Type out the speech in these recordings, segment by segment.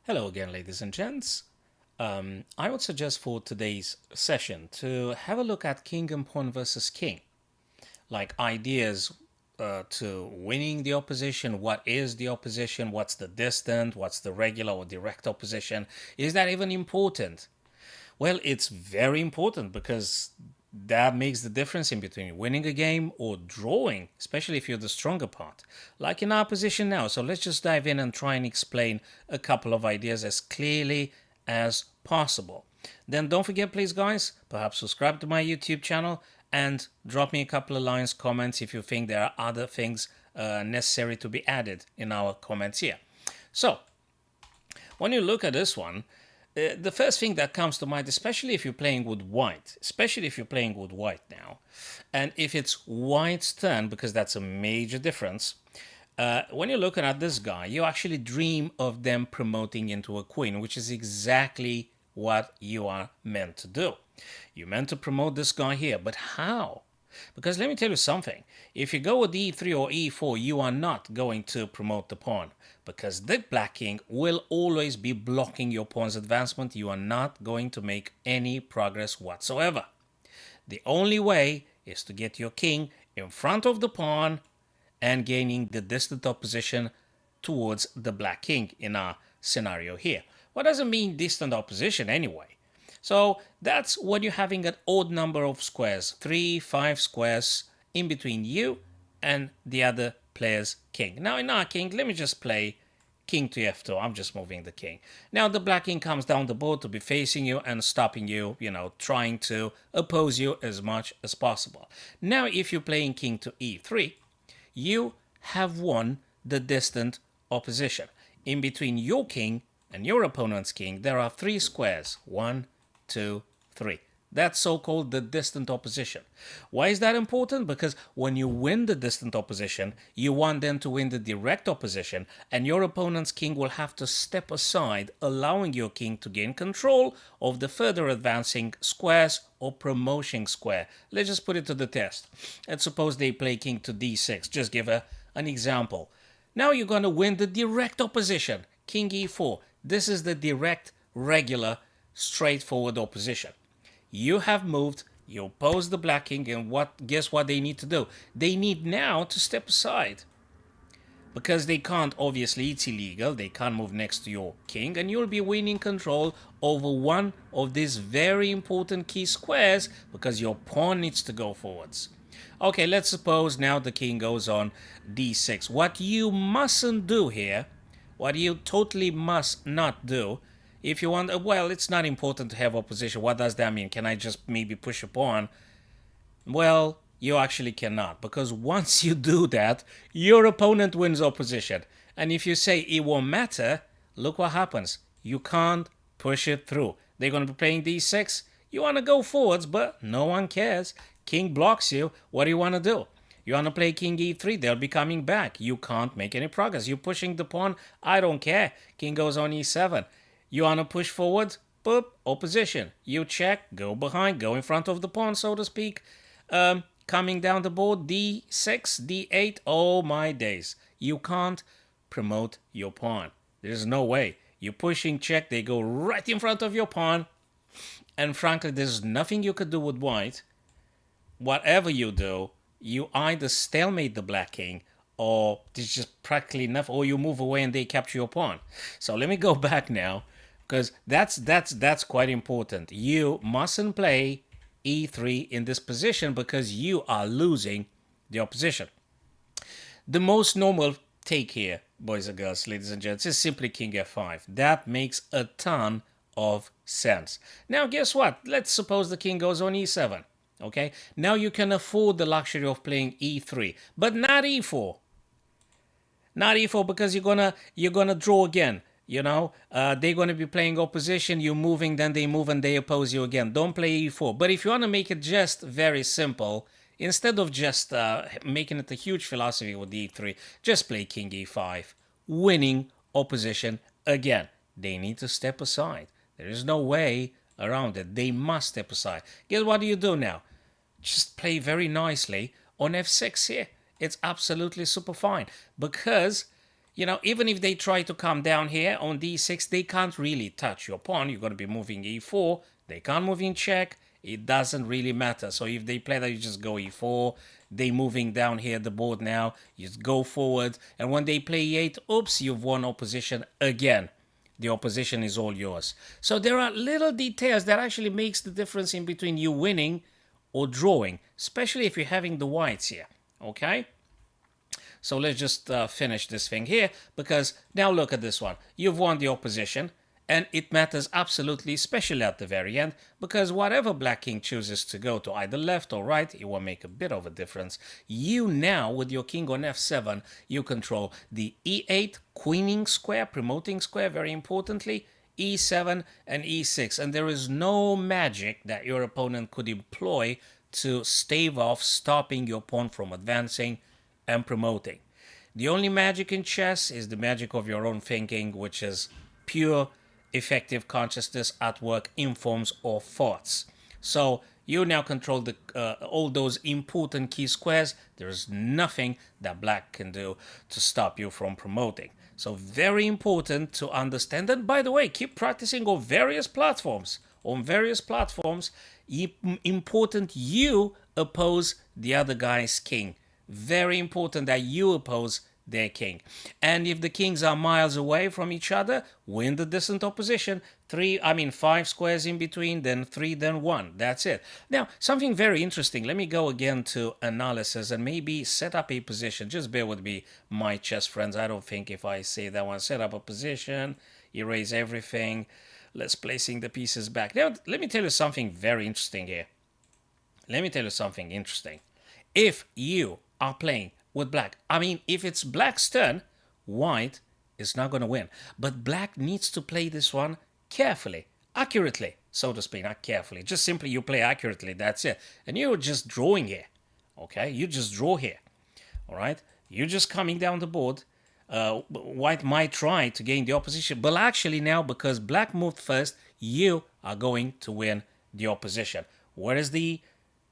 Hello again, ladies and gents. I would suggest for today's session to have a look at king and pawn versus king, like ideas to winning the opposition. What is the opposition? What's the distant? What's the regular or direct opposition? Is that even important? Well, it's very important because that makes the difference in between winning a game or drawing, especially if you're the stronger part, like in our position now. So let's just dive in and try and explain a couple of ideas as clearly as possible. Then don't forget, please, guys, perhaps subscribe to my YouTube channel and drop me a couple of lines, comments if you think there are other things necessary to be added in our comments here. So, when you look at this one, the first thing that comes to mind, especially if you're playing with white now, and if it's white's turn, because that's a major difference, when you're looking at this guy, you actually dream of them promoting into a queen, which is exactly what you are meant to do. You're meant to promote this guy here, but how? Because let me tell you something. If you go with e3 or e4, you are not going to promote the pawn. Because the black king will always be blocking your pawn's advancement. You are not going to make any progress whatsoever. The only way is to get your king in front of the pawn and gaining the distant opposition towards the black king in our scenario here. What does it mean distant opposition anyway? So that's when you're having an odd number of squares, 3, 5 squares in between you and the other player's king. Now in our king, let me just play king to f2. I'm just moving the king. Now the black king comes down the board to be facing you and stopping you, trying to oppose you as much as possible. Now if you're playing king to e3, you have won the distant opposition. In between your king and your opponent's king, there are 3 squares. 1, 2, 3. That's so-called the distant opposition. Why is that important? Because when you win the distant opposition, you want them to win the direct opposition, and your opponent's king will have to step aside, allowing your king to gain control of the further advancing squares or promotion square. Let's just put it to the test. Let's suppose they play king to d6. Just give an example. Now you're going to win the direct opposition, king e4. This is the direct, regular, straightforward opposition. You have moved, you oppose the black king, and guess what they need to do? They need now to step aside. Because they can't, obviously, it's illegal, they can't move next to your king, and you'll be winning control over one of these very important key squares because your pawn needs to go forwards. Okay, let's suppose now the king goes on d6. What you mustn't do here, what you totally must not do, if you want, well, it's not important to have opposition. What does that mean? Can I just maybe push a pawn? Well, you actually cannot, because once you do that, your opponent wins opposition. And if you say it won't matter, look what happens. You can't push it through. They're going to be playing d6. You want to go forwards, but no one cares. King blocks you. What do you want to do? You want to play king e3, they'll be coming back. You can't make any progress. You're pushing the pawn. I don't care. King goes on e7. You want to push forward? Boop, opposition. You check, go behind, go in front of the pawn, so to speak. Coming down the board, d6, d8, oh my days. You can't promote your pawn. There's no way. You're pushing check, they go right in front of your pawn. And frankly, there's nothing you could do with white. Whatever you do, you either stalemate the black king, or there's just practically enough, or you move away and they capture your pawn. So let me go back now, because that's quite important. You mustn't play e3 in this position because you are losing the opposition. The most normal take here, boys and girls, ladies and gents, is simply king f5. That makes a ton of sense. Now guess what? Let's suppose the king goes on e7. Okay, now you can afford the luxury of playing e3, but not e4. Not e4, because you're gonna draw again. They're gonna be playing opposition. You're moving, then they move and they oppose you again. Don't play e4. But if you wanna make it just very simple, instead of just making it a huge philosophy with e3, just play king e5, winning opposition again. They need to step aside. There is no way around it. They must step aside. Guess what do you do now? Just play very nicely on f6 here. It's absolutely super fine because Even if they try to come down here on d6, they can't really touch your pawn. You're going to be moving e4. They can't move in check. It doesn't really matter. So if they play that, you just go e4. They moving down here the board now. You just go forward. And when they play e8, oops, you've won opposition again. The opposition is all yours. So there are little details that actually makes the difference in between you winning or drawing, especially if you're having the whites here. Okay? So let's just finish this thing here, because now look at this one. You've won the opposition, and it matters absolutely, especially at the very end, because whatever Black King chooses to go to, either left or right, it will make a bit of a difference. You now, with your king on f7, you control the e8 queening square, promoting square, very importantly, e7 and e6, and there is no magic that your opponent could employ to stave off stopping your pawn from advancing and promoting. The only magic in chess is the magic of your own thinking, which is pure effective consciousness at work in forms or thoughts. So you now control all those important key squares. There's nothing that Black can do to stop you from promoting. So very important to understand. And by the way, keep practicing on various platforms. On various platforms, important you oppose the other guy's king. Very important that you oppose their king. And if the kings are miles away from each other, win the distant opposition. 5 squares in between, then 3, then 1. That's it. Now, something very interesting. Let me go again to analysis and maybe set up a position. Just bear with me, my chess friends. I don't think if I say that one, set up a position, erase everything. Let's placing the pieces back. Now, let me tell you something very interesting here. Let me tell you something interesting. If you are playing with Black, if it's Black's turn, White is not going to win. But Black needs to play this one carefully, accurately, so to speak, not carefully. Just simply you play accurately, that's it. And you're just drawing here, okay? You just draw here, all right? You're just coming down the board. White might try to gain the opposition, but actually now, because Black moved first, you are going to win the opposition. Where is the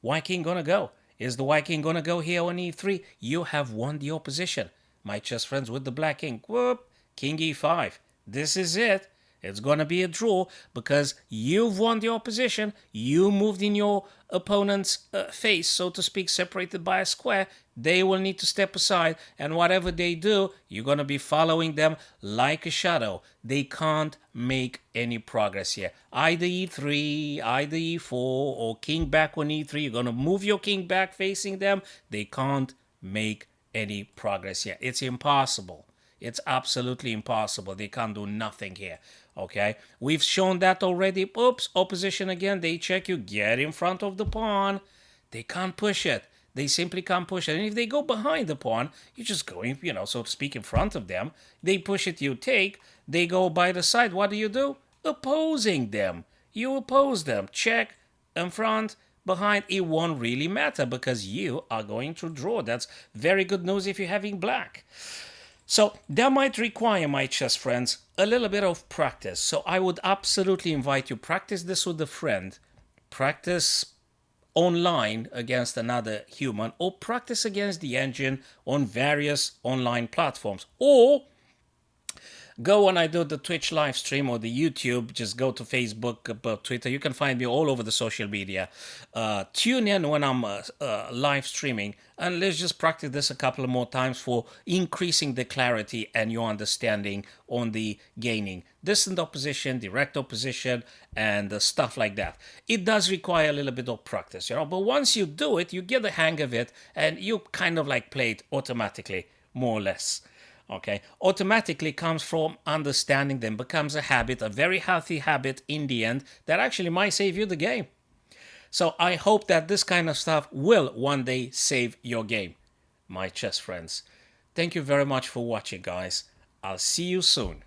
White King going to go? Is the White King going to go here on e3? You have won the opposition. My chess friends, with the Black King. Whoop, King e5. This is it. It's going to be a draw because you've won the opposition. You moved in your opponent's face, so to speak, separated by a square. They will need to step aside, and whatever they do, you're going to be following them like a shadow. They can't make any progress here. Either e3, either e4, or king back on e3. You're going to move your king back facing them. They can't make any progress here. It's impossible. It's absolutely impossible. They can't do nothing here. Okay, we've shown that already. Oops, opposition again. They check you. Get in front of the pawn. They can't push it. They simply can't push it. And if they go behind the pawn, you're just going, so to speak, in front of them. They push it, you take. They go by the side. What do? Opposing them. You oppose them. Check, in front, behind. It won't really matter because you are going to draw. That's very good news if you're having Black. So that might require, my chess friends, a little bit of practice. So I would absolutely invite you, practice this with a friend. Practice online against another human, or practice against the engine on various online platforms. Or go when I do the Twitch live stream or the YouTube, just go to Facebook, Twitter. You can find me all over the social media. Tune in when I'm live streaming, and let's just practice this a couple of more times for increasing the clarity and your understanding on the gaining distant opposition, direct opposition, and stuff like that. It does require a little bit of practice, but once you do it, you get the hang of it, and you kind of like play it automatically, more or less. Okay, automatically comes from understanding them, becomes a habit, a very healthy habit in the end that actually might save you the game. So I hope that this kind of stuff will one day save your game, my chess friends. Thank you very much for watching, guys. I'll see you soon.